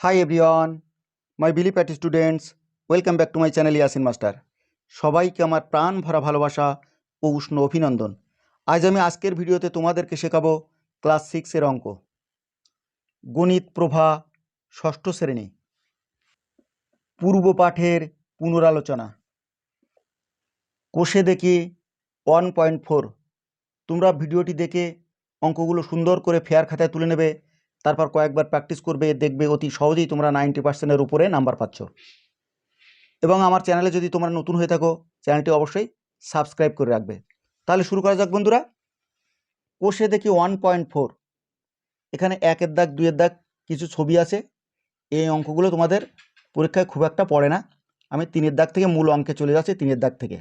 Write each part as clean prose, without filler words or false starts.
Hi everyone, মাই বিলি patty students, welcome back to my channel Yasin master. সবাইকে আমার প্রাণ ভরা ভালোবাসা ও উষ্ণ অভিনন্দন। আজ আমি আজকের ভিডিওতে তোমাদেরকে শেখাবো ক্লাস 6-এর অঙ্ক, গণিত প্রভা, ষষ্ঠ শ্রেণী, পূর্ব পাঠের পুনরালোচনা। কোষে দেখি 1.4। তোমরা ভিডিওটি দেখে অঙ্কগুলো সুন্দর করে ফেয়ার খাতায় তুলে নেবে, তারপর কয়েকবার প্র্যাকটিস করবে, দেখবে অতি সহজেই তোমরা 90%-এর উপরে নাম্বার পাচ্ছ। এবং আমার চ্যানেলে যদি তোমরা নতুন হয়ে থাকো, চ্যানেলটি অবশ্যই সাবস্ক্রাইব করে রাখবে। তাহলে শুরু করা যাক বন্ধুরা। কোষে দেখি 1.4। এখানে 1-এর দাগ, 2-এর দাগ কিছু ছবি আছে। এই অঙ্কগুলো তোমাদের পরীক্ষায় খুব একটা পড়ে না। আমি 3-এর দাগ থেকে মূল অঙ্কে চলে যাচ্ছি। 3-এর দাগ থেকে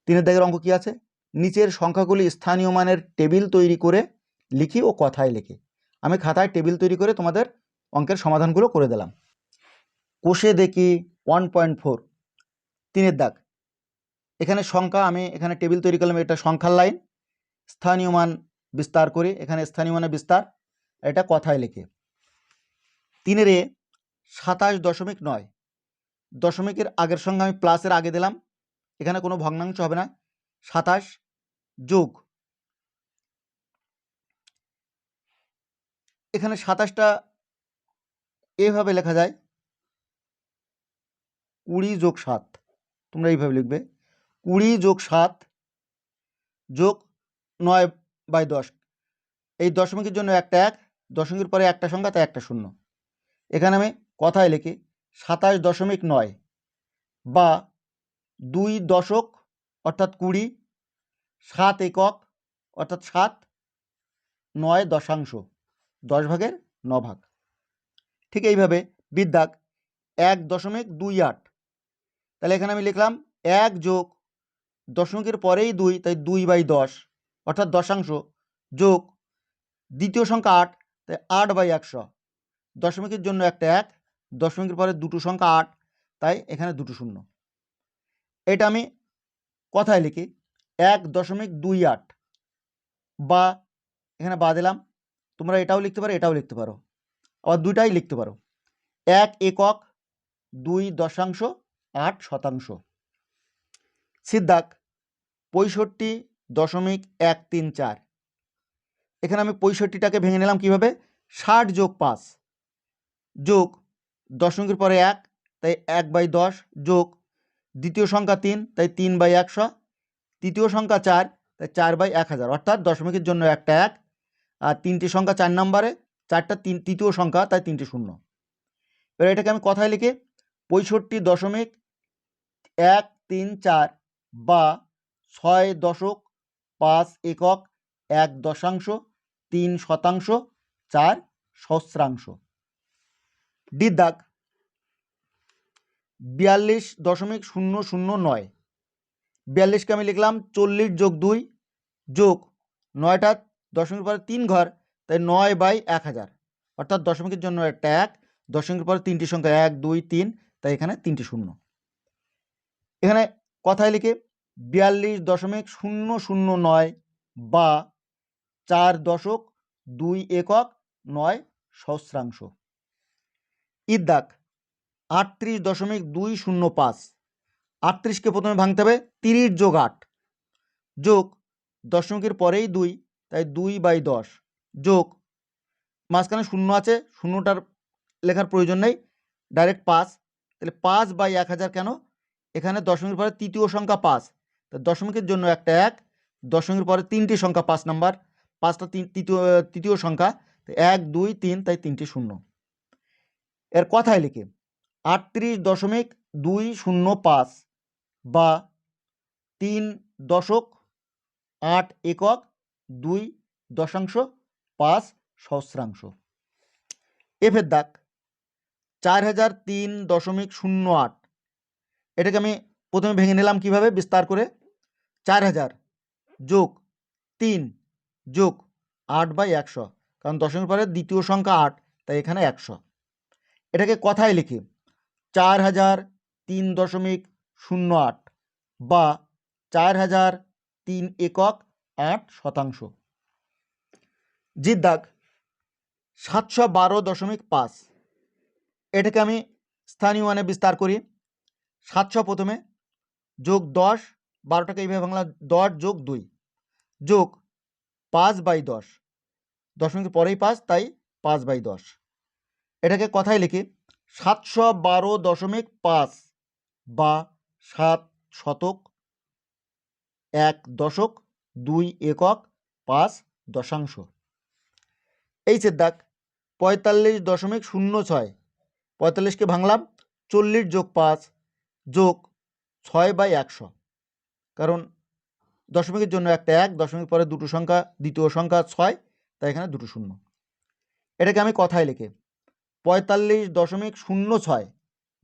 3-এর দাগের অঙ্ক কি আছে? নিচের সংখ্যাগুলি স্থানীয় মানের টেবিল তৈরি করে লিখি ও কথায় লিখি। আমি খাতায় টেবিল তৈরি করে তোমাদের অঙ্কের সমাধানগুলো করে দিলাম। কোষে দেখি 1.4, 3-এর দাগ। এখানে সংখ্যা, আমি এখানে টেবিল তৈরি করলাম, এটা সংখ্যার লাইন। স্থানীয় মান বিস্তার করি, এখানে স্থানীয় মানের বিস্তার, এটা কথায় লিখে। 3-এর 27.9, দশমিকের আগের সঙ্গে আমি প্লাসের আগে দিলাম, এখানে কোনো ভগ্নাংশ হবে না। 27 যোগ, এখানে 27টা এইভাবে লেখা যায় 20 যোগ 7, তোমরা এইভাবে লিখবে 20 যোগ 7 যোগ 9/10। এই দশমিকের জন্য একটা 1, দশমিকের পরে একটা সংখ্যা, তাই একটা শূন্য। এখানে আমি কথায় লিখি 27.9 বা 2 দশক অর্থাৎ 20, 7 একক অর্থাৎ 7, 9 দশাংশ 10 ভাগের 9 ভাগ। ঠিক এইভাবে বিদ্যাক 1.28। তাহলে এখানে আমি লিখলাম 1 যোগ দশমিকের পরেই 2, তাই 2/10 অর্থাৎ দশাংশ, যোগ দ্বিতীয় সংখ্যা 8, তাই 8/100। দশমিকের জন্য একটা 1, দশমিকের পরে দুটো সংখ্যা 8, তাই এখানে দুটো শূন্য। এটা আমি কথায় লিখি 1.28 বা এখানে বা দিলাম। তোমরা এটাও লিখতে পারো, এটাও লিখতে পারো, আবার দুইটাই লিখতে পারো। 1 একক 2.8 শতাংশ। সিদ্ধাক 65.134। এখানে আমি 65টাকে ভেঙে নিলাম কিভাবে? 60 যোগ 5 যোগ দশমিকের পরে 1, তাই 1/10 যোগ দ্বিতীয় সংখ্যা 3, তাই 3/100, তৃতীয় সংখ্যা 4, তাই 4/1000 অর্থাৎ দশমিকের জন্য একটা 1, আর 3টি সংখ্যা 4 নম্বরে, 4টা তৃতীয় সংখ্যা, তাই 3টি শূন্য। এবার এটাকে আমি কথায় লিখে 65.134 বা 6.5 একক 1 দশাংশ 3 শতাংশ 4 সহস্রাংশ। ডি দাগ 42.009। 42কে আমি লিখলাম 40 যোগ 2 যোগ 9টা দশমিকের পরে 3 ঘর, তাই 9/1000 অর্থাৎ দশমিকের জন্য একটা 1, দশমিকের পরে 3টি সংখ্যা 1 2 3, তাই এখানে 3টি শূন্য। এখানে কথায় লিখে 42.009 বা 4.2 একক 9 সহস্রাংশ। ইদ্দাক 38.205। 38কে প্রথমে ভাঙতে হবে 30 যোগ 8 যোগ দশমিকের পরেই 2, তাই 2/10 যোগ মাঝখানে শূন্য আছে, শূন্যটার লেখার প্রয়োজন নেই, ডাইরেক্ট 5। তাহলে 5/1000 কেন? এখানে দশমিকের পরে তৃতীয় সংখ্যা 5, তাই দশমিকের জন্য একটা 1, দশমিকের পরে 3টি সংখ্যা 5 নাম্বার, 5টা তৃতীয় সংখ্যা, 1 2 3, তাই 3টি শূন্য। এর কথায় লিখে 38.205 বা 3.8 একক 2.5 সহস্রাংশ। এফের দাগ 4003.08। এটাকে আমি প্রথমে ভেঙে নিলাম কিভাবে? বিস্তার করে 4000 যোগ 3 যোগ 8/100, কারণ দশমিকের পরে দ্বিতীয় সংখ্যা 8, তাই এখানে 100। এটাকে কথায় লিখি 4003.08 বা 4003 একক 8 শতাংশ। জির দাগ 712.5। এটাকে আমি স্থানীয় মানে বিস্তার করি। 700 প্রথমে যোগ 10, 12টাকে এইভাবে ভাঙলাম 10 যোগ 2 যোগ 5/10, দশমিকের পরেই 5, তাই 5/10। এটাকে কথায় লিখি 712.5 বা 7 শতক, 1 দশক, 2 একক, 5 দশাংশ। এই দাগ 45.06, 45কে ভাঙলাম 40 যোগ 5 যোগ 6/100, কারণ দশমিকের জন্য একটা 1, দশমিক পরে দুটো সংখ্যা, দ্বিতীয় সংখ্যা 6, তাই এখানে দুটো শূন্য। এটাকে আমি কথায় লিখে 45.06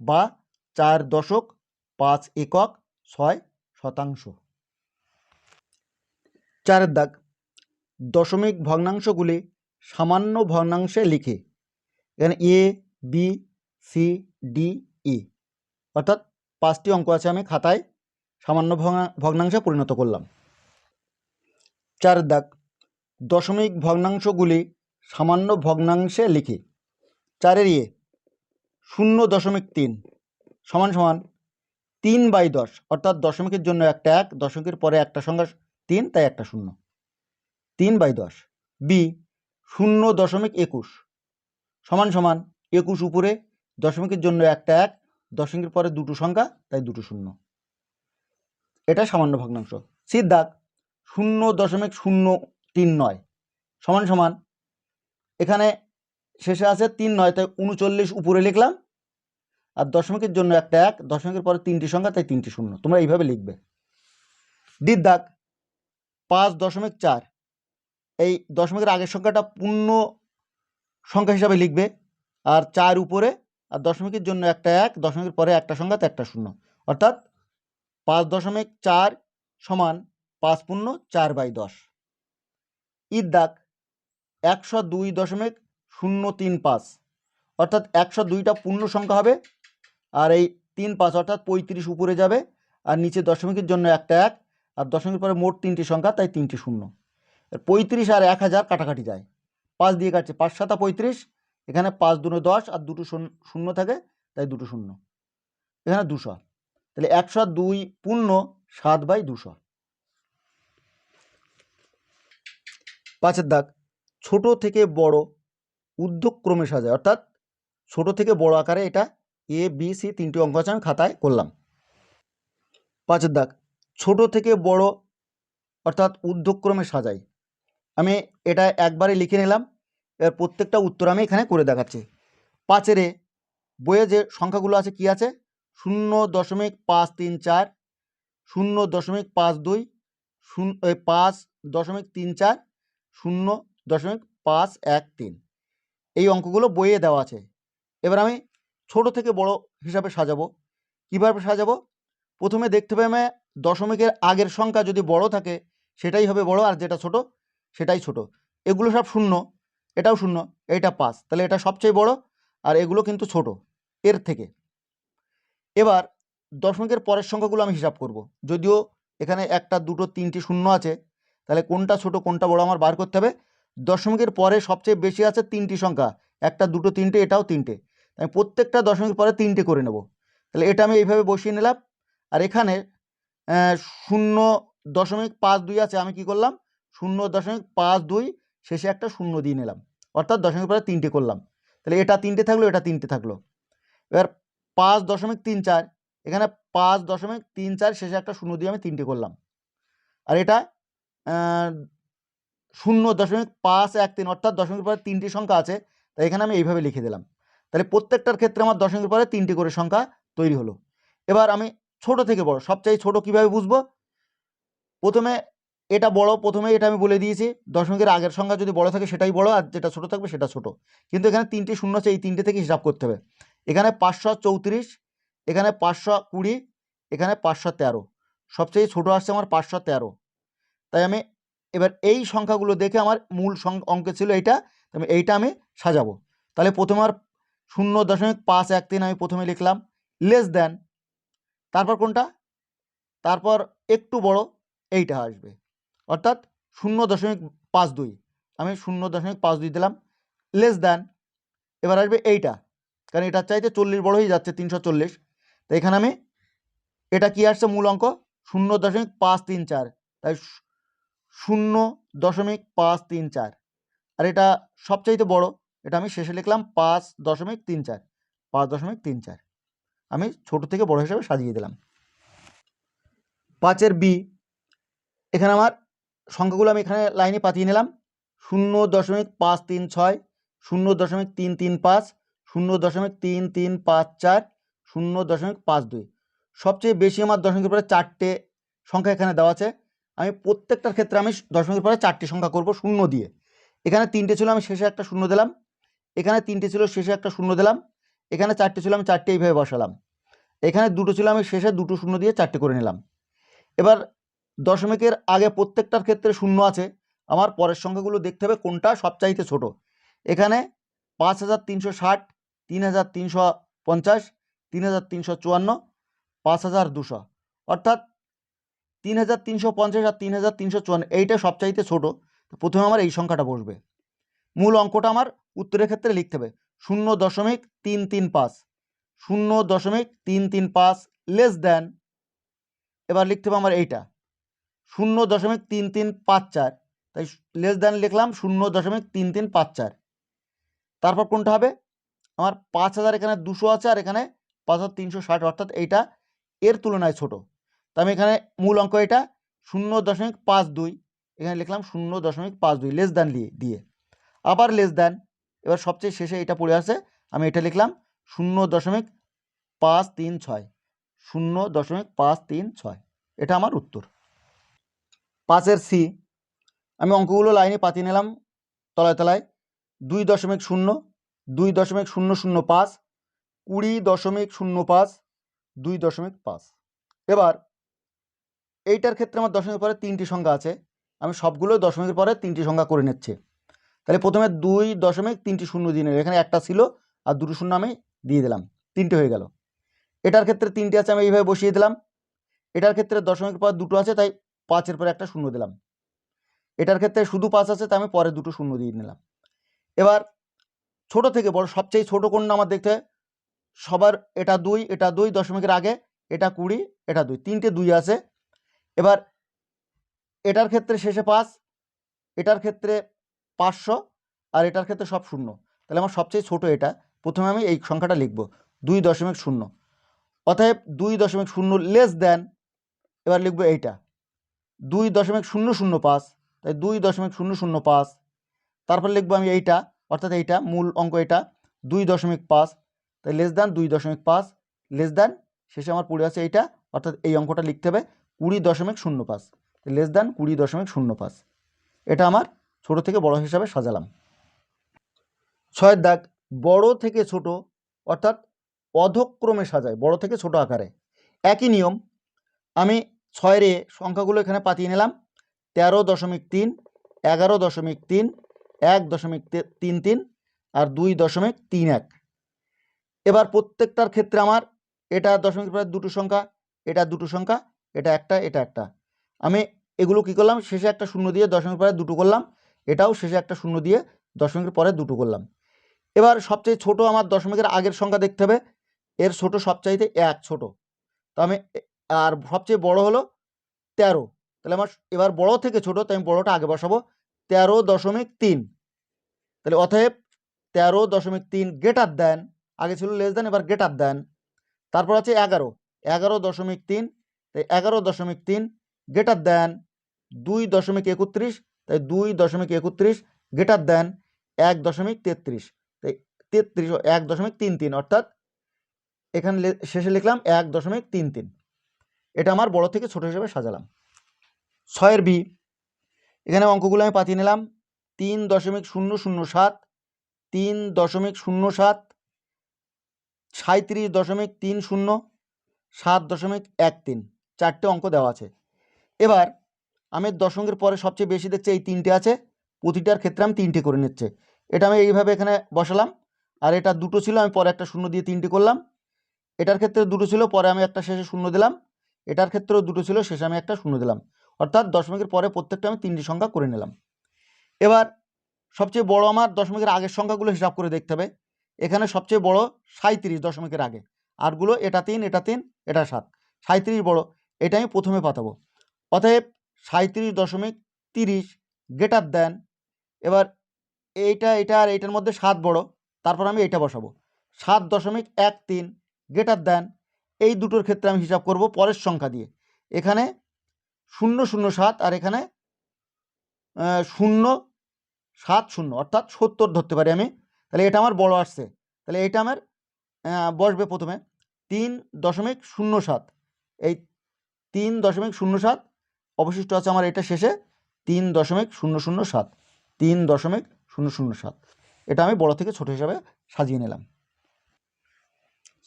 বা 4 দশক, 5 একক, 6 শতাংশ। 4 দাগ দশমিক ভগ্নাংশগুলি সামান্য ভগ্নাংশে লিখে, এখানে এ, বি, সি, ডি, ই, অর্থাৎ 5টি অঙ্ক আছে, আমি খাতায় সামান্য ভগ্নাংশে পরিণত করলাম। 4 দাগ দশমিক ভগ্নাংশগুলি সামান্য ভগ্নাংশে লিখে। 4-এর ইয়ে 0.3 সমান সমান 3/10, অর্থাৎ দশমিকের জন্য একটা 1, দশমিকের পরে একটা সংখ্যা 3, তাই একটা 0, 3/10। বি 0.21 সমান সমান 21 উপরে, দশমিকের জন্য একটা 1, দশমিকের পরে দুটো সংখ্যা, তাই দুটো 0, এটা সামান্য ভগ্নাংশ। সি দাগ 0.039 সমান সমান, এখানে শেষে আছে 3 নয়, তাই 39 উপরে লিখলাম, আর দশমিকের জন্য একটা 1, দশমিকের পরে 3টি সংখ্যা, তাই 3টি 0, তোমরা এইভাবে লিখবে। ডি দাগ 5.4, এই দশমিকের আগের সংখ্যাটা পূর্ণ সংখ্যা হিসাবে লিখবে, আর 4 উপরে, আর দশমিকের জন্য একটা 1, দশমিকের পরে একটা সংখ্যা, তো একটা 0, অর্থাৎ 5.4 সমান 5 পূর্ণ 4/10। ঈদ দাগ 102.035, অর্থাৎ 102টা পূর্ণ সংখ্যা হবে, আর এই 3-5 অর্থাৎ 35 উপরে যাবে, আর নিচে দশমিকের জন্য একটা 1, আর দশমিকের পরে মোট 3টি সংখ্যা, তাই 3টি 0। 35 আর 1000 কাটাকাটি যায়, 5 দিয়ে কাটছে, 5 7 35, এখানে 5 2 10, আর দুটো শূন্য থাকে, তাই দুটো 0, এখানে 200, তাহলে 102 পূর্ণ 7/200। 5-এর দাগ ছোট থেকে বড় ঊর্ধ্বক্রমে সাজায়, অর্থাৎ ছোট থেকে বড় আকারে, এটা এ, বি, সি 3টি অঙ্ক আছে, আমি খাতায় করলাম। 5-এর দাগ ছোট থেকে বড় অর্থাৎ ঊর্ধ্বক্রমে সাজাই, আমি এটা একবারে লিখে নিলাম, এর প্রত্যেকটা উত্তর আমি এখানে করে দেখাচ্ছি। 5-এর বইয়ে যে সংখ্যাগুলো আছে কি আছে, 0.534, 0.52, 5.34, 0.513, এই অঙ্কগুলো বইয়ে দেওয়া আছে। এবার আমি ছোট থেকে বড় হিসাবে সাজাবো। কিভাবে সাজাবো? প্রথমে দেখতে হবে, আমি দশমিকের আগের সংখ্যা যদি বড় থাকে সেটাই হবে বড়, আর যেটা ছোট সেটাই ছোট। এগুলো সব 0, এটাও 0, এটা 5, তাহলে এটা সবচেয়ে বড়, আর এগুলো কিন্তু ছোট এর থেকে। এবার দশমিকের পরের সংখ্যাগুলো আমি হিসাব করব, যদিও এখানে একটা, দুটো, 3টি 0 আছে, তাহলে কোনটা ছোট কোনটা বড় আমার বার করতে হবে। দশমিকের পরে সবচেয়ে বেশি আছে 3টি সংখ্যা, একটা, দুটো, 3টে, এটাও 3টে, আমি প্রত্যেকটা দশমিকের পরে 3টে করে নেব। তাহলে এটা আমি এইভাবে বসিয়ে নিলাম, আর এখানে 0.52 আছে, আমি কি করলাম 0.52 শেষে একটা 0 দিয়ে নিলাম, অর্থাৎ দশমিকের পরে 3টে করলাম, তাহলে এটা 3টে থাকলো, এটা 3টে থাকলো। এবার 5.34, এখানে 5.34 শেষে একটা 0 দিয়ে আমি 3টে করলাম, আর এটা 0.513, অর্থাৎ দশমিকের পরে 3টি সংখ্যা আছে, তাই এখানে আমি এইভাবে লিখে দিলাম। তাহলে প্রত্যেকটার ক্ষেত্রে আমার দশমিকের পরে 3টে করে সংখ্যা তৈরি হলো। এবার আমি ছোট থেকে বড়, সবচেয়ে ছোট কিভাবে বুঝবো? প্রথমে এটা বড়, প্রথমে এটা আমি বলে দিয়েছি, দশমিকের আগের সংখ্যা যদি বড় থাকে সেটাই বড়, আর যেটা ছোট থাকবে সেটা ছোট, কিন্তু এখানে 3টি 0 আছে, এই 3টে থেকে হিসাব করতে হবে। এখানে 534, এখানে 520, এখানে 513, সবচেয়ে ছোট আসছে আমার 513, তাই আমি এবার এই সংখ্যাগুলো দেখে, আমার মূল অঙ্ক ছিল এইটা, আমি এইটা আমি সাজাবো। তাহলে প্রথমে আর 0.513 আমি প্রথমে লিখলাম, লেস দেন, তারপর কোনটা, তারপর একটু বড় এইটা আসবে, অর্থাৎ 0.52, আমি 0.52 দিলাম, লেস দেন, এবার আসবে এইটা, কারণ এটার চাইতে 40 বড় হয়ে যাচ্ছে 340। তো এখানে আমি এটা কি আসছে মূল অঙ্ক 0.534, তাই 0.534, আর এটা সবচাইতে বড়, এটা আমি শেষে লিখলাম 5.34, 5.34। আমি ছোট থেকে বড় হিসাবে সাজিয়ে দিলাম। 5-এর বি, এখানে আমার সংখ্যাগুলো আমি এখানে লাইনে পাঠিয়ে নিলাম 0.536, 0.335, 0.3354, 0.52। সবচেয়ে বেশি আমার দশমিকের পরে 4টে সংখ্যা এখানে দেওয়া আছে। আমি প্রত্যেকটার ক্ষেত্রে আমি দশমিকের পরে 4টি সংখ্যা করব শূন্য দিয়ে। এখানে 3টে ছিল, আমি শেষে একটা শূন্য দিলাম। এখানে 3টে ছিল, শেষে একটা শূন্য দিলাম। এখানে 4টে ছিল, আমি 4টে এইভাবে বসালাম। এখানে 2টো ছিল, আমি শেষে 2টো শূন্য দিয়ে 4টে করে নিলাম। এবার দশমিকের আগে প্রত্যেকটার ক্ষেত্রে শূন্য আছে, আমার পরের সংখ্যাগুলো দেখতে হবে কোনটা সবচাইতে ছোট। এখানে 5360, 3350, 3354, 5200, অর্থাৎ 3350 আর 3354 এইটা সবচাইতে ছোট। প্রথমে আমার এই সংখ্যাটা বসবে। মূল অঙ্কটা আমার উত্তরের ক্ষেত্রে লিখতে হবে 0.335, 0.335 লেস দেন, এবার লিখতে হবে আমার এইটা 0.3354, তাই লেস দেন লিখলাম 0.3354। তারপর কোনটা হবে আমার 5000, এখানে 200 আছে আর এখানে 5360, অর্থাৎ এইটা এর তুলনায় ছোট। তো আমি এখানে মূল অঙ্ক এটা 0.52, এখানে লিখলাম 0.52 লেস দেন দিয়ে আবার লেস দেন। এবার সবচেয়ে শেষে এটা পড়ে আছে, আমি এটা লিখলাম 0.536, 0.536। এটা আমার উত্তর। 5-এর সি, আমি অঙ্কগুলো লাইনে পাঠিয়ে নিলাম তলায় তলায় 2.0, 2.005, 20.05, 2.5। এবার এইটার ক্ষেত্রে আমার দশমিকের পরে 3টি সংখ্যা আছে, আমি সবগুলো দশমিকের পরে 3টি সংখ্যা করে নিচ্ছি। তাহলে প্রথমে 2.3টি শূন্য দিয়ে নেব, এখানে একটা ছিল আর 2টো শূন্য আমি দিয়ে দিলাম, 3টে হয়ে গেল। এটার ক্ষেত্রে 3টে আছে, আমি এইভাবে বসিয়ে দিলাম। এটার ক্ষেত্রে দশমিকের পর 2টো আছে, তাই 5-এর পরে একটা শূন্য দিলাম। এটার ক্ষেত্রে শুধু 5 আছে, তাই আমি পরে 2টো শূন্য দিয়ে নিলাম। এবার ছোট থেকে বড় সবচেয়ে ছোট কোনটা আমার দেখতে হয়, সবার এটা 2, এটা 2, দশমিকের আগে এটা 20, এটা 2, 3টে 2 আছে। এবার এটার ক্ষেত্রে শেষে 5, এটার ক্ষেত্রে 500, আর এটার ক্ষেত্রে সব শূন্য। তাহলে আমার সবচেয়ে ছোট এটা, প্রথমে আমি এই সংখ্যাটা লিখব 2.0। অতএব 2.0 লেস দেন, এবার লিখব এইটা 2.005, তাই 2.005। তারপর লিখবো আমি এইটা, অর্থাৎ এইটা মূল অঙ্ক এটা 2.5, তাই লেস দেন 2.5 লেস দেন, শেষে আমার পড়ে আছে এইটা, অর্থাৎ এই অঙ্কটা লিখতে হবে 20.05, লেস দেন 20.05। এটা আমার ছোট থেকে বড় হিসাবে সাজালাম। 6-এর দাগ, বড় থেকে ছোট অর্থাৎ অধক্রমে সাজায়, বড় থেকে ছোট আকারে। একই নিয়ম, আমি 6-এর সংখ্যাগুলো এখানে পাঠিয়ে নিলাম 13.3, 11.3, 1.33 আর 2.31। এবার প্রত্যেকটার ক্ষেত্রে আমার এটা দশমিকের পরে 2টো সংখ্যা, এটা 2টো সংখ্যা, এটা একটা, এটা একটা। আমি এগুলো কি করলাম, শেষে একটা শূন্য দিয়ে দশমিকের পরে 2টো করলাম, এটাও শেষে একটা শূন্য দিয়ে দশমিকের পরে 2টো করলাম। এবার সবচেয়ে ছোট আমার দশমিকের আগের সংখ্যা দেখতে হবে, এর ছোট সবচাইতে 1 ছোট, তো আমি আর সবচেয়ে বড় হলো 13, তাহলে আমার এবার বড় থেকে ছোট, তাই আমি বড়টা আগে বসাবো 13.3। তাহলে অতএব 13.3 গ্রেটার দেন, আগে ছিল লেস দেন, এবার গ্রেটার দেন। তারপর আছে 11, 11.3, তাই 11.3 গ্রেটার দেন 2.31, তাই 2.31 গ্রেটার দেন 1.33, তাই 1.33, অর্থাৎ এখানে শেষে লিখলাম 1.33। এটা আমার বড় থেকে ছোট হিসেবে সাজালাম। 6-এর বি, এখানে অঙ্কগুলো আমি পাঠিয়ে নিলাম 3.007, 3.07, 37.30, 7.13, 4টে অঙ্ক দেওয়া আছে। এবার আমি দশমিকের পরে সবচেয়ে বেশি দেখছি এই 3টে আছে, প্রতিটার ক্ষেত্রে আমি 3টে করে নিচ্ছে। এটা আমি এইভাবে এখানে বসালাম, আর এটা 2টো ছিল, আমি পরে একটা শূন্য দিয়ে 3টে করলাম। এটার ক্ষেত্রে 2টো ছিল, পরে আমি একটা শেষে শূন্য দিলাম। এটার ক্ষেত্রেও 2টো ছিল, শেষে আমি একটা শূন্য দিলাম, অর্থাৎ দশমিকের পরে প্রত্যেকটা আমি 3টি সংখ্যা করে নিলাম। এবার সবচেয়ে বড় আমার দশমিকের আগের সংখ্যাগুলো হিসাব করে দেখতে হবে। এখানে সবচেয়ে বড় 37 দশমিকের আগে, আরগুলো এটা 3 এটা 3 এটা 7, 37 বড়, এটা আমি প্রথমে পাতাবো। অতএব 37.30 গ্রেটার দেন, এবার এইটা এটা আর এইটার মধ্যে 7 বড়, তারপর আমি এইটা বসাবো 7.13 গ্রেটার দেন। এই দুটোর ক্ষেত্রে আমি হিসাব করব পরের সংখ্যা দিয়ে। এখানে 007 আর এখানে 070, অর্থাৎ 70 ধরতে পারি আমি। তাহলে এটা আমার বড় আসছে, তাহলে এটা আমার বসবে প্রথমে 3.07। এই 3.07 অবশিষ্ট আছে আমার এটা শেষে 3.007, 3.007। এটা আমি বড় থেকে ছোট হিসাবে সাজিয়ে নিলাম।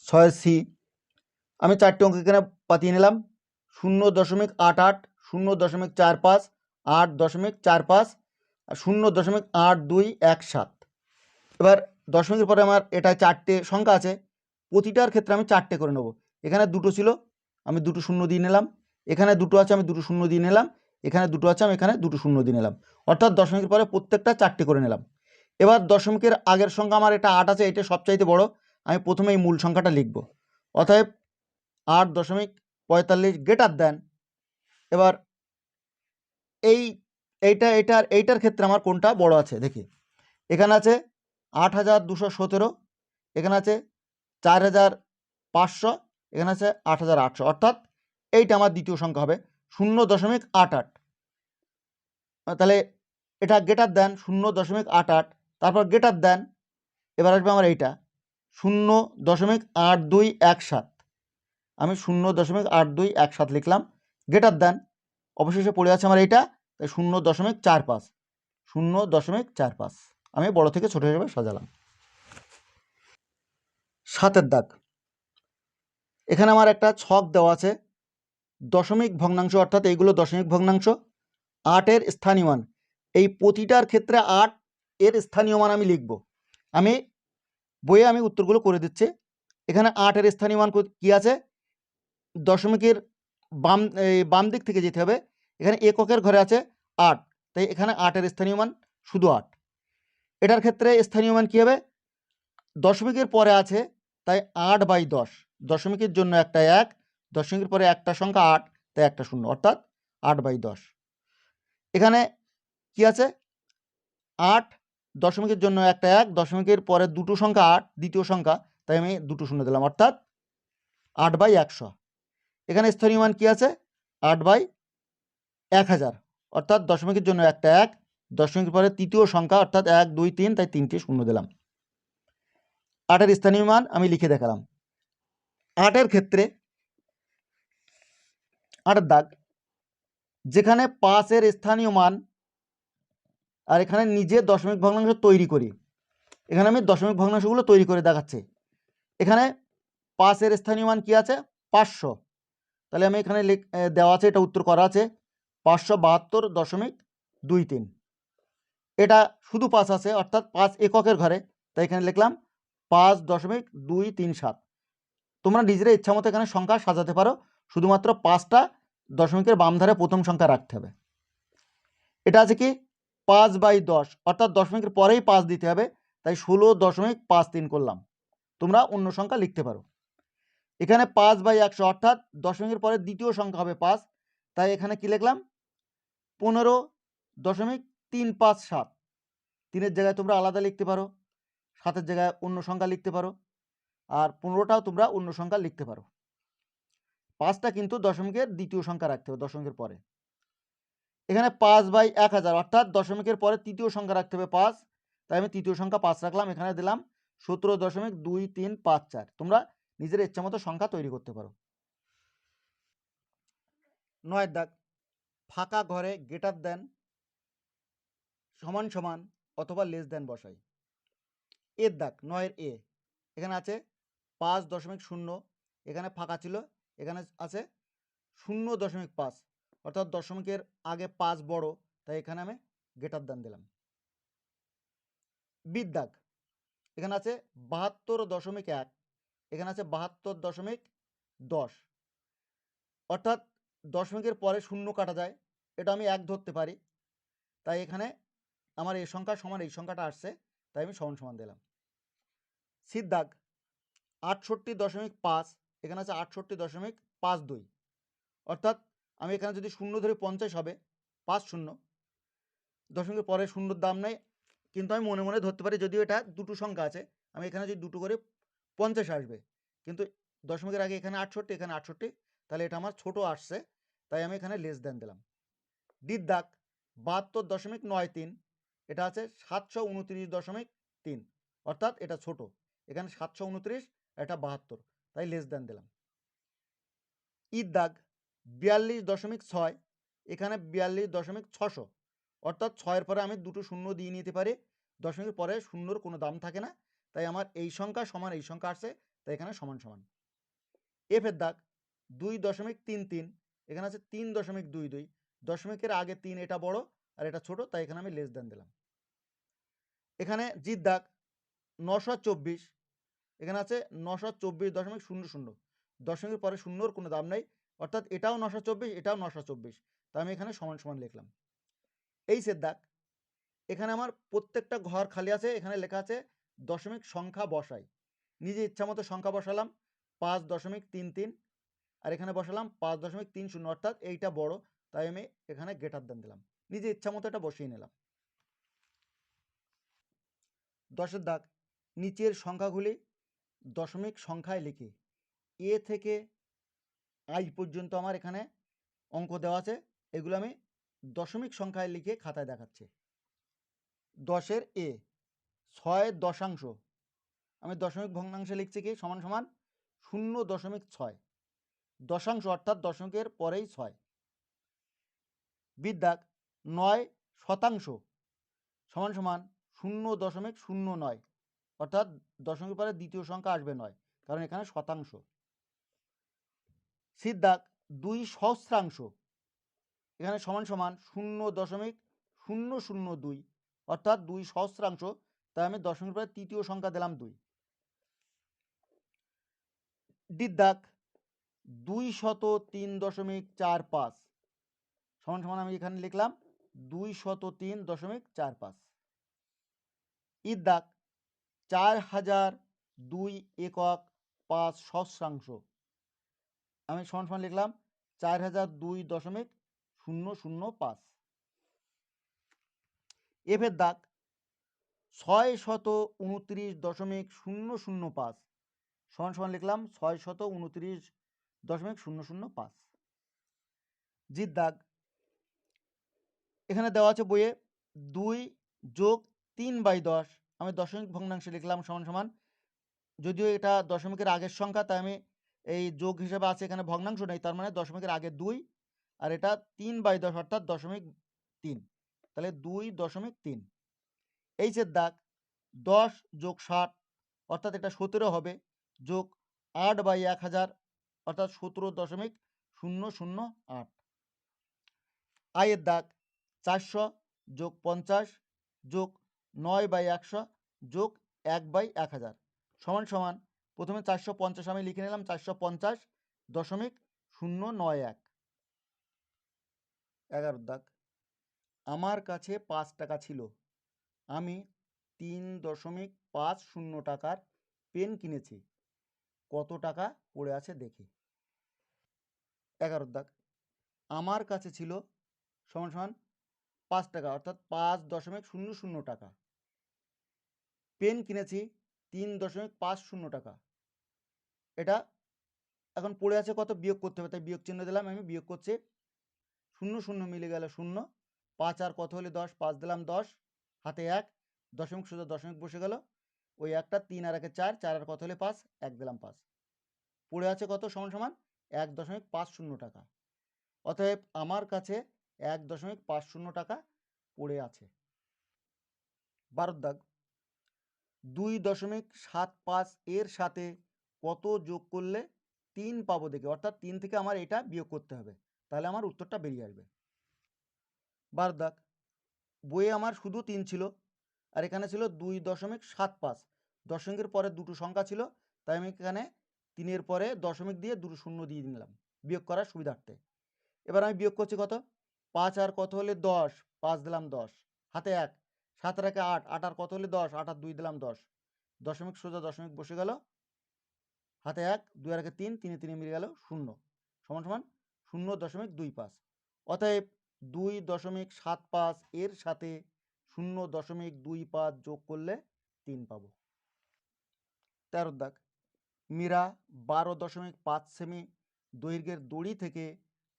6 সি আমি 4টে অঙ্ক এখানে পাতিয়ে নিলাম। 0.88, 0.45, 8.45 আর 0.8217। এবার দশমিকের পরে আমার এটা 4টে সংখ্যা আছে, প্রতিটার ক্ষেত্রে আমি 4টে করে নেব। এখানে দুটো ছিল, আমি দুটো শূন্য দিয়ে নিলাম। এখানে দুটো আছে, আমি দুটো শূন্য দিয়ে নিলাম। এখানে দুটো আছে, আমি এখানে দুটো শূন্য দিয়ে নিলাম। অর্থাৎ দশমিকের পরে প্রত্যেকটা 4টে করে নিলাম। এবার দশমিকের আগের সংখ্যা আমার এটা 8 আছে, এটা সবচাইতে বড়, আমি প্রথমে এই মূল সংখ্যাটা লিখব। অতএব 8.45 গ্রেটার দেন। এবার এইটার ক্ষেত্রে আমার কোনটা বড় আছে দেখি। এখানে আছে 8,217, এখানে আছে 4,500, এখানে আছে 8,800, অর্থাৎ এইটা আমার দ্বিতীয় সংখ্যা হবে 0.88। তাহলে এটা গ্রেটার দেন 0.88, তারপর গ্রেটার দেন, এবার আসবে আমার এইটা 0.8217। আমি 0.8217 লিখলাম, গ্রেটার দেন, অবশেষে পড়ে আছে আমার এইটা, তাই 0.45, 0.45 আমি বড় থেকে ছোট হিসেবে সাজালাম। 7এর দাগ, এখানে আমার একটা ছক দেওয়া আছে, দশমিক ভগ্নাংশ, অর্থাৎ এইগুলো দশমিক ভগ্নাংশ। 8-এর স্থানীয় মান, এই প্রতিটার ক্ষেত্রে 8 এর স্থানীয় মান আমি লিখব। আমি বইয়ে আমি উত্তরগুলো করে দিচ্ছি। এখানে 8-এর স্থানীয় মান কি আছে, দশমিকের বাম দিক থেকে যেতে হবে। এখানে এককের ঘরে আছে 8, তাই এখানে 8-এর স্থানীয় মান শুধু 8। এটার ক্ষেত্রে স্থানীয় মান কী হবে, দশমিকের পরে আছে তাই 8/10, দশমিকের জন্য একটা 1, দশমিকের পরে একটা সংখ্যা 8, তাই একটা 0, অর্থাৎ 8/10। এখানে কি আছে 8, দশমিকের জন্য একটা 1, দশমিকের পরে দুটো সংখ্যা 8, দ্বিতীয় সংখ্যা, তাই আমি দুটো 0 দিলাম, অর্থাৎ 8/100। এখানে স্থানীয় মান কি আছে 8/1000, অর্থাৎ দশমিকের জন্য একটা 1, দশমিকের পরে তৃতীয় সংখ্যা, অর্থাৎ 1 2 3, তাই 3টে 0 দিলাম। 8-এর স্থানীয় মান আমি লিখে দেখালাম। 8-এর ক্ষেত্রে 8-এর দাগ, যেখানে 5-এর স্থানীয় মান আর এখানে নিজে দশমিক ভগ্নাংশ তৈরি করি, এখানে আমি দশমিক ভগ্নাংশগুলো তৈরি করে দেখাচ্ছি। এখানে 5-এর স্থানীয় মান কি আছে 500, তাহলে আমি এখানে দেওয়া আছে, এটা উত্তর করা আছে 572.23। এটা শুধু 5 আছে, অর্থাৎ 5 এককের ঘরে, তাই এখানে লিখলাম 5.237। তোমরা নিজেরা ইচ্ছা মতো এখানে সংখ্যা সাজাতে পারো, শুধুমাত্র 5টা দশমিকের বাম ধারে প্রথম সংখ্যা রাখতে হবে। এটা আছে কি 5/10, অর্থাৎ দশমিকের পরেই 5 দিতে হবে, তাই 16.53 করলাম। তোমরা অন্য সংখ্যা লিখতে পারো। এখানে 5/100, অর্থাৎ দশমিকের পরে দ্বিতীয় সংখ্যা হবে 5, তাই এখানে কি লিখলাম 15.357। 3-এর জায়গায় তোমরা আলাদা লিখতে পারো, 7-এর জায়গায় অন্য সংখ্যা লিখতে পারো, আর 15টাও তোমরা অন্য সংখ্যা লিখতে পারো। 5টা কিন্তু দশমিকের দ্বিতীয় সংখ্যা রাখতে হবে দশমিকের পরে। এখানে 5/1000, অর্থাৎ দশমিকের পরে তৃতীয় সংখ্যা রাখতে হবে 5, তাই আমি তৃতীয় সংখ্যা 5 রাখলাম, এখানে দিলাম 17.2354। তোমরা নিজের ইচ্ছা মতো সংখ্যা তৈরি করতে পারো। 9-এর দাগ, ফাঁকা ঘরে গ্রেটার দেন সমান সমান অথবা লেস দেন বসাই। এর দাগ 9-এর এ, এখানে আছে 5.0, এখানে ফাঁকা ছিল, এখানে আছে 0.5, অর্থাৎ দশমিকের আগে 5 বড়, তাই এখানে আমি গ্রেটার দেন দিলাম। বির দাগ, এখানে আছে 72.1, এখানে আছে 72.10, অর্থাৎ দশমিকের পরে 0 কাটা যায়, এটা আমি 1 ধরতে পারি, তাই এখানে আমার এই সংখ্যা সমান এই সংখ্যাটা আসছে, তাই আমি সমান সমান দিলাম। সির দাগ 68.5, এখানে আছে 68.52, অর্থাৎ আমি এখানে যদি শূন্য ধরে 50 হবে, 50 দশমিকের পরে শূন্যর দাম নেই, কিন্তু আমি মনে মনে ধরতে পারি, যদিও এটা দুটো সংখ্যা আছে, আমি এখানে যদি দুটো করে 50 আসবে, কিন্তু দশমিকের আগে এখানে 68, এখানে 68, তাহলে এটা আমার ছোট আসছে, তাই আমি এখানে লেস দেন দিলাম। ডির দাগ 72.93, এটা আছে 729.3, অর্থাৎ এটা ছোট, এখানে 729, এটা 72, তাই লেস দেন দিলাম। ইর দাগ 42.6, এখানে 42.600, অর্থাৎ 6-এর পরে আমি দুটো শূন্য দিয়ে নিতে পারি, দশমিকের পরে শূন্যর কোনো দাম থাকে না, তাই আমার এই সংখ্যা সমান এই সংখ্যা আসছে, তাই এখানে সমান সমান। এফের দাগ 2.33, এখানে আছে 3.22, দশমিকের আগে 3, এটা বড় আর এটা ছোট, তাই এখানে আমি লেস দেন দিলাম। এখানে জির দাগ 924, এখানে আছে 924.00, দশমিকের পরে শূন্যর কোনো দাম নেই, অর্থাৎ এটাও 924, এটাও 924, তাই আমি এখানে সমান সমান লিখলাম। এইচের দাগ, এখানে আমার প্রত্যেকটা ঘর খালি আছে, এখানে লেখা আছে দশমিক সংখ্যা বসাই, নিজে ইচ্ছা মতো সংখ্যা বসালাম 5.33, আর এখানে বসালাম 5.30, অর্থাৎ এইটা বড়, তাই আমি এখানে গ্রেটার দেন দিলাম, নিজে ইচ্ছা মতো এটা বসিয়ে নিলাম। 10-এর দাগ, নিচের সংখ্যাগুলি দশমিক সংখ্যায় লিখি, এ থেকে আই পর্যন্ত আমার এখানে অঙ্ক দেওয়া আছে, এগুলো আমি দশমিক সংখ্যায় লিখে খাতায় দেখাচ্ছি। 10-এর এ 6 দশাংশ, আমি দশমিক ভগ্নাংশে লিখছি কি সমান সমান 0.6, দশাংশ অর্থাৎ দশমিকের পরেই 6। বির দাগ 9 শতাংশ সমান সমান 0.09, অর্থাৎ দশমিকের পরে দ্বিতীয় সংখ্যা আসবে 9, কারণ এখানে শতাংশ। সির দাগ 2 সহস্রাংশ, এখানে সমান সমান 0.002, অর্থাৎ 2 সহস্রাংশ, তাই আমি দশমিকের পরে তৃতীয় সংখ্যা দিলাম 2। ডির দাগ 203.45, সমান সমান আমি এখানে লিখলাম 203.45। ইর দাগ 4002 একক 5 সহস্রাংশ, আমি সমান সমান লিখলাম 4002.005। এফের দাগ 629.005, সমান সমান লিখলাম 629.005। জির দাগ, এখানে দেওয়া আছে বইয়ে 2 যোগ 3/10, আমি দশমিক ভগ্নাংশে লিখলাম সমান সমান, যদিও এটা দশমিকের আগের সংখ্যা, তাই আমি এই যোগ হিসেবে আছে, এখানে ভগ্নাংশ নেই, তার মানে দশমিকের আগে 2, আর এটা 3/10, অর্থাৎ 0.3, তাহলে 2.3। এইচের দাগ 10 যোগ 60, অর্থাৎ এটা 17 হবে, যোগ 8/1000, অর্থাৎ 17.008। আয়ের দাগ 400 যোগ 50 যোগ 9/100 যোগ 1/1000, সমান সমান, প্রথমে 450 আমি লিখে নিলাম 450.091। 11 দাগ, আমার কাছে 5 টাকা ছিল, আমি 3.50 টাকার পেন কিনেছি, কত টাকা পড়ে আছে দেখি। 11 দাগ, আমার কাছে ছিল সমান সমান 5 টাকা, অর্থাৎ 5.00 টাকা, পেন কিনেছি 3.50 টাকা, এটা এখন পড়ে আছে কত, বিয়োগ করতে হবে, তাই বিয়োগ চিহ্ন দিলাম, আমি বিয়োগ করছি, 0 মিলে গেল 0, 5 আর কত হলে 10, 5 দিলাম 10, হাতে 1, দশমিক সোজা দশমিক বসে গেল, ওই একটা 3 আর 1 4, 4 আর কত হলে 5, 1 দিলাম 5, পড়ে আছে কত সমান সমান 1.50 টাকা, অতএব আমার কাছে 1.50 টাকা পড়ে আছে। 12 দাগ, 2.75 এর সাথে কত যোগ করলে 3 পাবো দেখে, অর্থাৎ 3 থেকে আমার এটা বিয়োগ করতে হবে, তাহলে আমার উত্তরটা বেরিয়ে আসবে। 12 দাগ, বইয়ে আমার শুধু 3 ছিল, আর এখানে ছিল 2.75, দশমিকের পরে দুটো সংখ্যা ছিল, তাই আমি এখানে 3-এর পরে দশমিক দিয়ে দুটো শূন্য দিয়ে নিলাম বিয়োগ করার সুবিধার্থে। এবার আমি বিয়োগ করছি কত, 5 আর কত হলে 10, 5 দিলাম 10, হাতে 1, 7 আর 1 8, 8 আর কত হলে 10, 8 আর 2 দিলাম 10, দশমিক সোজা দশমিক বসে গেল, হাতে 1, 2 আর 1 3, 3 3 মিলে গেল 0 সমান সমান 0.25। অতএব 2.75 এর সাথে 0.25 যোগ করলে 3 পাবো। 13 দাগ, মীরা 12.5 সেমি দৈর্ঘ্যের দড়ি থেকে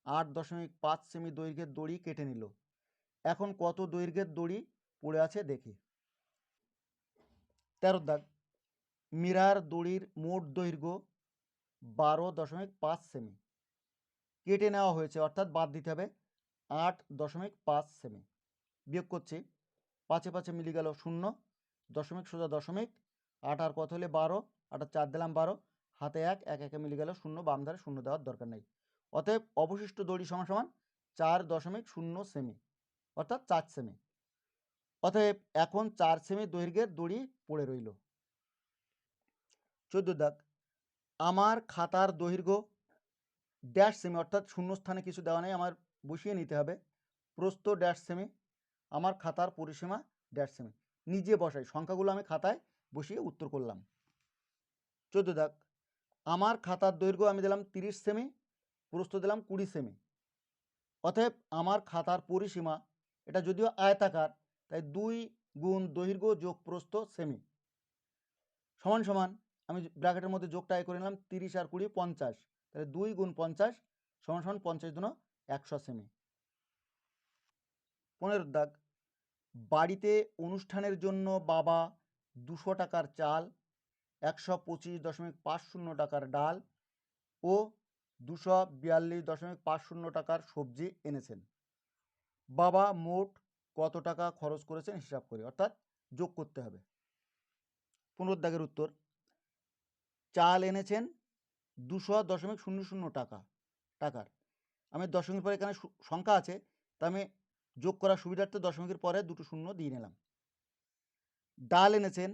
8.5 সেমি দৈর্ঘ্যের দড়ি কেটে নিল। এখন কত দৈর্ঘ্যের দড়ি পড়ে আছে দেখি। 13 দাগ, মীরার দড়ির মোট দৈর্ঘ্য 12.5 সেমি, কেটে নেওয়া হয়েছে অর্থাৎ বাদ দিতে হবে 8.5 সেমি। বিয়োগ করছি, 5 এ 5 মিলে গেল 0, দশমিক সোজা দশমিক, 8 আর কত হলে 12, 8 আর 4 দিলাম 12, হাতে 1, 1 1 মিলে গেল 0, বাম ধারে 0 দেওয়ার দরকার নেই। অতএব অবশিষ্ট দড়ি সমান সমান 4.0 সেমি অর্থাৎ 4 সেমি। অতএব এখন 4 সেমি দৈর্ঘ্যের দড়ি পড়ে রইল। 14 দাগ, আমার খাতার দৈর্ঘ্য ড্যাশ সেমি অর্থাৎ শূন্যস্থানে কিছু দেওয়া নেই, আমার বসিয়ে নিতে হবে। প্রস্থ ড্যাশ সেমি, আমার খাতার পরিসীমা ড্যাশ সেমি। নিজে বসাই, সংখ্যাগুলো আমি খাতায় বসিয়ে উত্তর করলাম। 14 দাগ, আমার খাতার দৈর্ঘ্য আমি দিলাম 30 সেমি, প্রস্থ দিলাম 20 সেমি। অতএব আমার খাতার পরিসীমা, এটা যদিও আয়তাকার তাই 2 গুণ দৈর্ঘ্য যোগ প্রস্থ সেমি সমান সমান, আমি ব্র্যাকেটের মধ্যে যোগটা করে নিলাম, 30 আর 20 50, তাহলে 2 গুণ 50 সমান সমান 50 গুণ 100 সেমি। 15 দাগ, বাড়িতে অনুষ্ঠানের জন্য বাবা 200 টাকার চাল, 125.50 টাকার ডাল ও 242.50 টাকার সবজি এনেছেন। বাবা মোট কত টাকা খরচ করেছেন হিসাব করি, অর্থাৎ যোগ করতে হবে। 15 দাগের উত্তর, চাল এনেছেন 200.00 টাকার, আমি দশমিকের পরে এখানে সংখ্যা আছে তা আমি যোগ করার সুবিধার্থে দশমিকের পরে দুটো শূন্য দিয়ে নিলাম। ডাল এনেছেন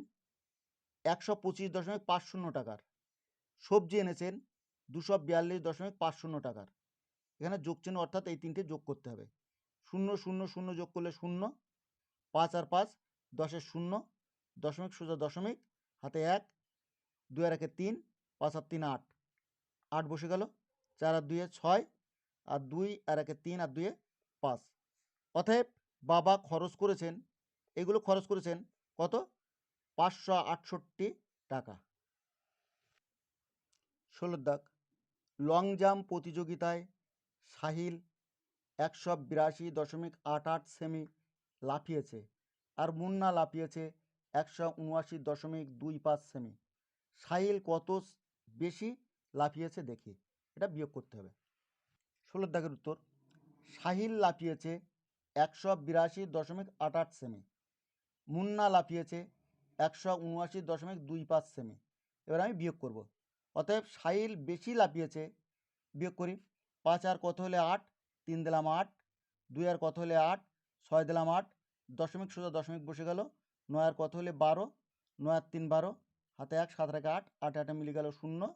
125.50 টাকার, সবজি এনেছেন 242.50 টাকার। এখানে যোগ চিহ্ন অর্থাৎ এই তিনটে যোগ করতে হবে। 0 0 0 যোগ করলে 0, 5 আর 5 10 0, দশমিক সোজা দশমিক, হাতে 1, 2 আর 1 3, 5 আর 3 8, 8 বসে গেল, 4 আর 2 6, আর 2 আর 1 3 আর 2 5। অতএব বাবা খরচ করেছেন, এগুলো খরচ করেছেন কত, 568 টাকা। 16 দাগ, লং জাম্প প্রতিযোগিতায় সাহিল 182.88 সেমি লাফিয়েছে আর মুন্না লাফিয়েছে 179.25 সেমি। সাহিল কত বেশি লাফিয়েছে দেখি, এটা বিয়োগ করতে হবে। 16 দাগের উত্তর, সাহিল লাফিয়েছে 182.88 সেমি, মুন্না লাফিয়েছে 179.25 সেমি। এবার আমি বিয়োগ করব, অতএব সাহিল বেশি লাফিয়েছে, বিয়োগ করি, 5 আর কত হলে 8, 3 দিলাম 8, 2 আর কত হলে 8, 6 দিলাম 8, দশমিক সোজা দশমিক বসে গেল, 9 আর কত হলে 12, 9 আর 3 12, হাতে 1, 7 রেখে 8, 8 8 মিলে গেল 0,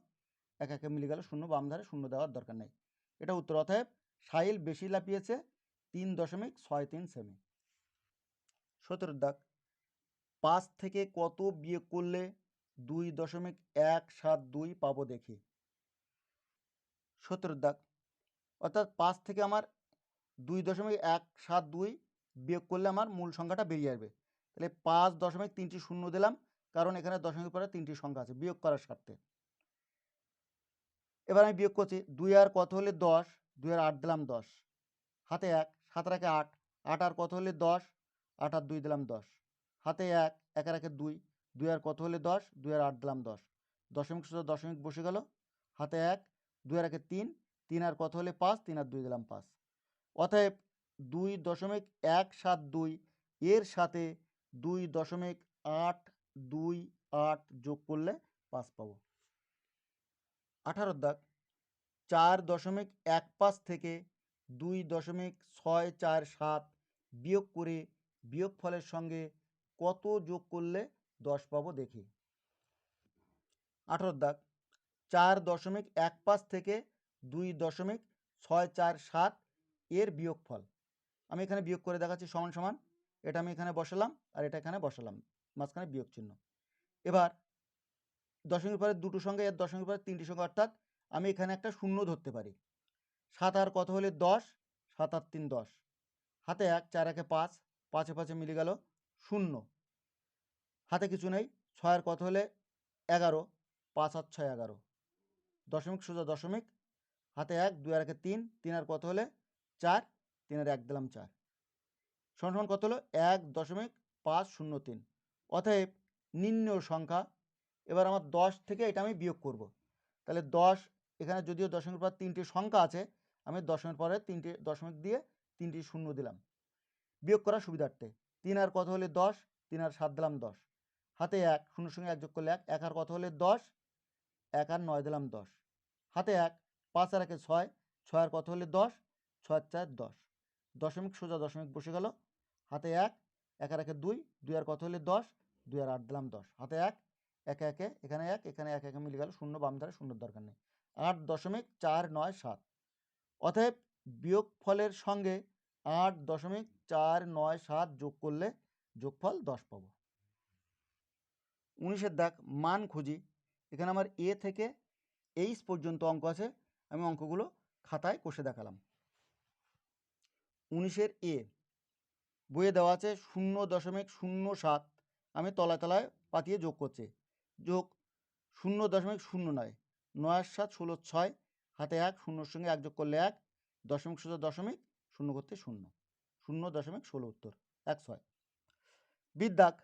1 1 মিলে গেল 0, বাম ধারে 0 দেওয়ার দরকার নেই। এটা উত্তর। অতএব সাহিল বেশি লাফিয়েছে 3.63 সেমি। 17 দাগ, 5 থেকে কত বিয়োগ করলে 2.172 পাবো দেখি। 17 দাগ, অর্থাৎ 5 থেকে আমার 2.172 বিয়োগ করলে আমার মূল সংখ্যাটা বেরিয়ে আসবে। তাহলে 5.3টি শূন্য দিলাম, কারণ এখানে দশমিক পরে 3টি সংখ্যা আছে বিয়োগ করার স্বার্থে। এবার আমি বিয়োগ করছি, 2 আর কত হলে 10, 2 আর 8 দিলাম 10, হাতে 1, 7 রেখে 8, 8 আর কত হলে 10, 8 আর 2 দিলাম 10, হাতে 1, 1 আর 1 2, 2 আর কত হলে 10, 2 আর 8 দিলাম 10, দশমিক সোজা দশমিক বসে গেল, হাতে 1, 2 আর 1 3, 3 আর কত হলে 5, 3 আর 2 দিলাম 5। অতএব 2.172 এর সাথে 2.828 যোগ করলে 5 পাবো। 18 দাগ, 4.15 থেকে 2.647 বিয়োগ করে বিয়োগফলের সঙ্গে কত যোগ করলে 10 পাবো দেখি। 18 দাগ, 4.15 থেকে 2.647 এর বিয়োগফল আমি এখানে বিয়োগ করে দেখাচ্ছি, সমান সমান, এটা আমি এখানে বসালাম আর এটা এখানে বসালাম, মাঝখানে বিয়োগ চিহ্ন। এবার দশমিকের পরে দুটো সংখ্যা, এর দশমিকের পরে তিনটি সংখ্যা, অর্থাৎ আমি এখানে একটা শূন্য ধরতে পারি। 7 আর কত হলে 10, 7 আর 3 10, হাতে 1, 4 একে 5, 5 5 মিলে গেল 0, হাতে কিছু নেই। 6 আর কত হলে 11, 5 আর 6 11, দশমিক সোজা দশমিক, হাতে 1, 2 আর 1 3, 3 আর কত হলে 4, 3 আর 1 দিলাম 4, সমান কত হলো 1.503। অতএব নির্ণেয় সংখ্যা, এবার আমার 10 থেকে এটা আমি বিয়োগ করব। তাহলে 10, এখানে যদিও দশমিকের পর 3টি সংখ্যা আছে, আমি দশমিকের পরে 3টি দশমিক দিয়ে 3টি শূন্য দিলাম বিয়োগ করার সুবিধার্থে। 3 আর কত হলে 10, 3 আর 7 দিলাম 10, হাতে 1, শূন্য সঙ্গে 1 যোগ করলে 1, 1 আর কত হলে 10, 1 আর 9 দিলাম 10, হাতে 1, 5 আর 1 6, 6 আর কত হলে 10, 6 আর 4 10, দশমিক সোজা দশমিক বসে গেল। হাতে 1, 1 আর 1 2, 2 আর কত হলে 10, 2 আর 8 দিলাম 10, হাতে 1, 1 1 এখানে 1, এখানে 1 1 মিলে গেল, শূন্য বাম ধারে শূন্যর দরকার নেই, 8.497। অতএব বিয়োগফলের সঙ্গে 8.497 যোগ করলে যোগফল 10 পাবো। 19-এর দাগ মান খুঁজি। এখানে আমার এ থেকে এইচ পর্যন্ত অঙ্ক আছে, আমি অঙ্কগুলো খাতায় কষে দেখালাম। 19-এর এ বইয়ে দেওয়া আছে 0.07, আমি তলায় তলায় পাতিয়ে যোগ করছি। যোগ 0.09, 9 আর 7 16 6, হাতে 1, শূন্যর সঙ্গে 1 যোগ করলে 1, দশমিক সোজা দশমিক, শূন্য করতে 0, 0.16 উত্তর 16। বিদ্যাক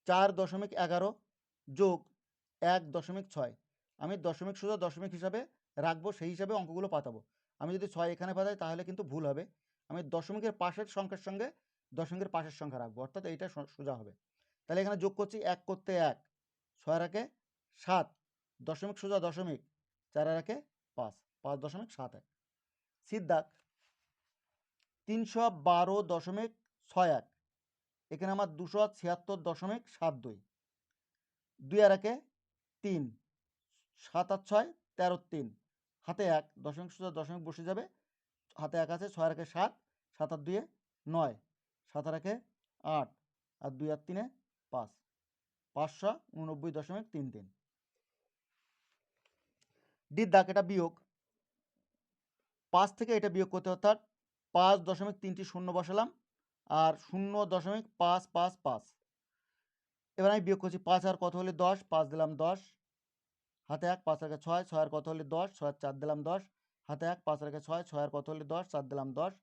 4.11 যোগ 1.6, আমি দশমিক সোজা দশমিক হিসাবে রাখবো, সেই হিসাবে অঙ্কগুলো পাতাবো। আমি যদি 6 এখানে পাতাই তাহলে কিন্তু ভুল হবে। আমি দশমিকের পাশের সংখ্যার সঙ্গে দশমিকের পাশের সংখ্যা রাখবো, অর্থাৎ এইটা সোজা হবে। তাহলে এখানে যোগ করছি, 1 করতে 1, 6 আর 1 7, দশমিক সোজা দশমিক, 4 আর 1 5, 5.71। সিদ্ধাক 312.61, এখানে আমার 276.72, 2 আর 1 3, 7 আর 6 13 3, হাতে 1, দশমিক সোজা দশমিক বসে যাবে, হাতে 1 আছে, 6 আর 1 7, 7 আর 2 9, 7 আর 1 8, আর 2 আর 3 5, 589.33। ডির দাগ এটা বিয়োগ, 5 থেকে এটা বিয়োগ করতে, অর্থাৎ 5.3টি শূন্য বসালাম আর 0.555। এবার আমি বিয়োগ করছি, 5 আর কত হলে 10, 5 দিলাম 10, হাতে 1, 5 আর 6, 6 আর কত হলে 10, 6 আর 4 দিলাম 10, হাতে 1, 5 আর 6, 6 আর কত হলে 10, 4 দিলাম 10,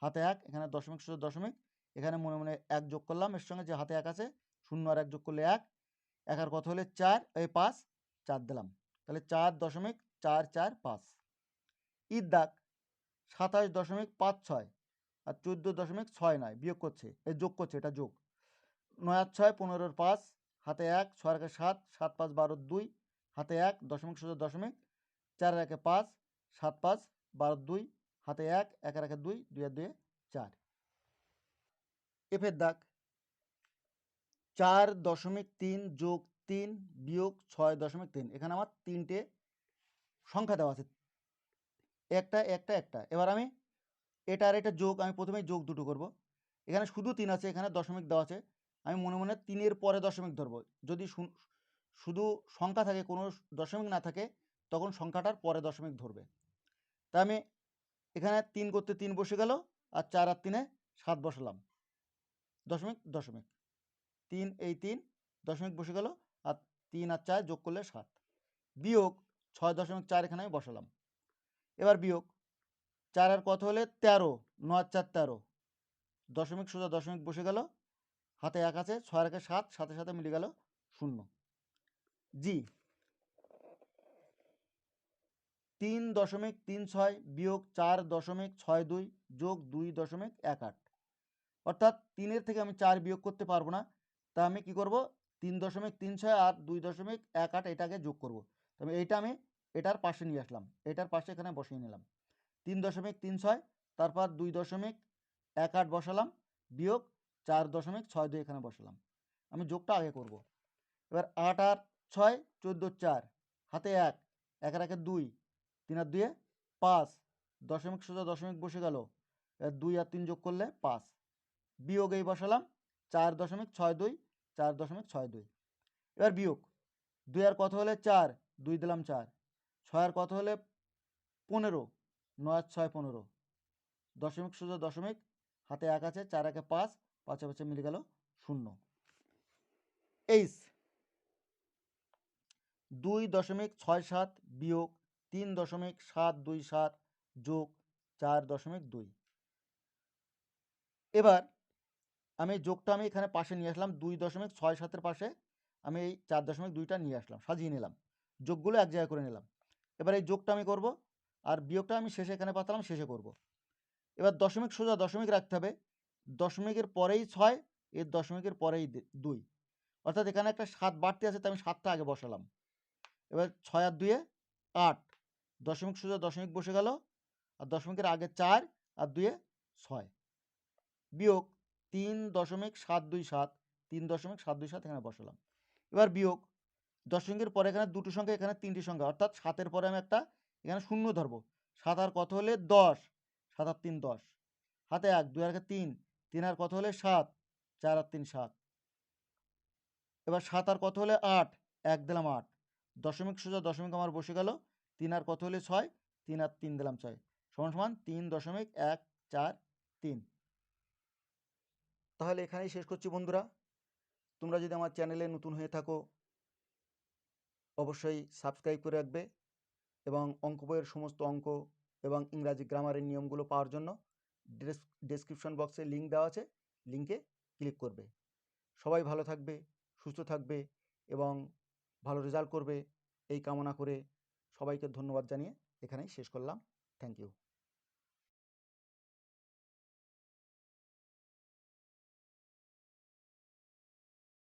হাতে 1, এখানে দশমিক সোজা দশমিক, এখানে মনে মনে 1 যোগ করলাম, এর সঙ্গে যে হাতে 1 আছে, 0 আর 1 যোগ করলে 1, 1 আর কত হলে 4, এই 5, 4 দিলাম, তাহলে 4.445। ঈদ দাগ 27.56 আর 14.69 বিয়োগ করছে, এই যোগ করছে, এটা যোগ। 9 আর 6 15 5, হাতে 1, 6 আর 7, 7 5 12 2, হাতে 1, দশমিক সোজা দশমিক, 4 আর 1 5, 7 5 12 2, হাতে 1, 1 আর 1 2, 2 আর 2 4। এফের দাগ 4.3 যোগ 3 বিয়োগ 6.3, এখানে আমার 3টে সংখ্যা দেওয়া আছে, একটা একটা একটা। এবার আমি এটা আর এটা যোগ, আমি প্রথমেই যোগ দুটো করব। এখানে শুধু 3 আছে, এখানে দশমিক দেওয়া আছে, আমি মনে মনে 3-এর পরে দশমিক ধরবো। যদি শুধু সংখ্যা থাকে, কোনো দশমিক না থাকে, তখন সংখ্যাটার পরে দশমিক ধরবে। তা আমি এখানে 3 করতে 3 বসে গেল, আর 4 আর 3 7 বসালাম, দশমিক দশমিক, 3 এই 3 দশমিক বসে গেল, আর 3 আর 4 যোগ করলে 7, বিয়োগ 6.4 এখানে আমি বসালাম। এবার বিয়োগ 4 আর কত হলে 13, 9 আর 4 13, দশমিক সোজা দশমিক বসে গেল, হাতে 1 আছে, 6 আর 1 7, সাথে সাথে মিলে গেল 0। জি 3.36 বিয়োগ 4.62 যোগ 2.18, অর্থাৎ 3-এর থেকে আমি 4 বিয়োগ করতে পারবো না, তা আমি কি করব, 3.36 আর 2.18 এটাকে যোগ করব। তবে এইটা আমি এটার পাশে নিয়ে আসলাম, এটার পাশে এখানে বসিয়ে নিলাম, 3.36, তারপর 2.18 বসালাম, বিয়োগ 4.62 এখানে বসালাম। আমি যোগটা আগে করব। এবার 8 আর 6 14 4, হাতে 1, 1 আর 1 2, 3 আর 2 5, দশমিক সোজা দশমিক বসে গেল, 2 আর 3 যোগ করলে 5, বিয়োগ এই বসালাম 4.62, 4.62। এবার বিয়োগ, 2 আর কত হলে 4, 2 দিলাম 4, 6 আর কত হলে 15, 9 আর 6 15, দশমিক সোজা দশমিক, হাতে 1 আছে, 4 একে 5, 5 5 মিলে গেল 0। এইচ 2.67 বিয়োগ 3.727 যোগ 4.2। এবার আমি যোগটা আমি এখানে পাশে নিয়ে আসলাম, 2.67-এর পাশে আমি এই 4.2টা নিয়ে আসলাম, সাজিয়ে নিলাম, যোগগুলো এক জায়গায় করে নিলাম। এবার এই যোগটা আমি করব, আর বিয়োগটা আমি শেষে এখানে পাতালাম, শেষে করব। এবার দশমিক সোজা দশমিক রাখতে হবে, দশমিকের পরেই 6, এর দশমিকের পরেই 2, অর্থাৎ এখানে একটা 7 বাড়তি আছে, তাই আমি 7টা আগে বসালাম। এবার 6 আর 2 8, দশমিক সোজা দশমিক বসে গেল, আর দশমিকের আগে 4 আর 2 6, বিয়োগ 3.727, 3.727 এখানে বসালাম। এবার বিয়োগ, দশমিকের পরে এখানে দুটো সংখ্যা, এখানে 3টি সংখ্যা, অর্থাৎ 7-এর পরে আমি একটা এখানে শূন্য ধরবো। 7 আর কত হলে 10, 7 আর 3 10, হাতে 1, 2 আর 3, 3 আর কত হলে 7, 4 আর 3 7। এবার 7 আর কত হলে 8, 1 দিলাম 8, দশমিক সোজা দশমিক আমার বসে গেল, 3 আর কত হলে 6, 3 আর 3 দিলাম 6, সমান সমান 3.143। তাহলে এখানেই শেষ করছি বন্ধুরা। তোমরা যদি আমার চ্যানেলে নতুন হয়ে থাকো অবশ্যই সাবস্ক্রাইব করে রাখবে, এবং অঙ্ক বইয়ের সমস্ত অঙ্ক এবং ইংরাজি গ্রামারের নিয়মগুলো পাওয়ার জন্য ডেসক্রিপশন বক্সে লিঙ্ক দেওয়া আছে, লিঙ্কে ক্লিক করবে। সবাই ভালো থাকবে, সুস্থ থাকবে এবং ভালো রেজাল্ট করবে, এই কামনা করে সবাইকে ধন্যবাদ জানিয়ে এখানেই শেষ করলাম। Thank you.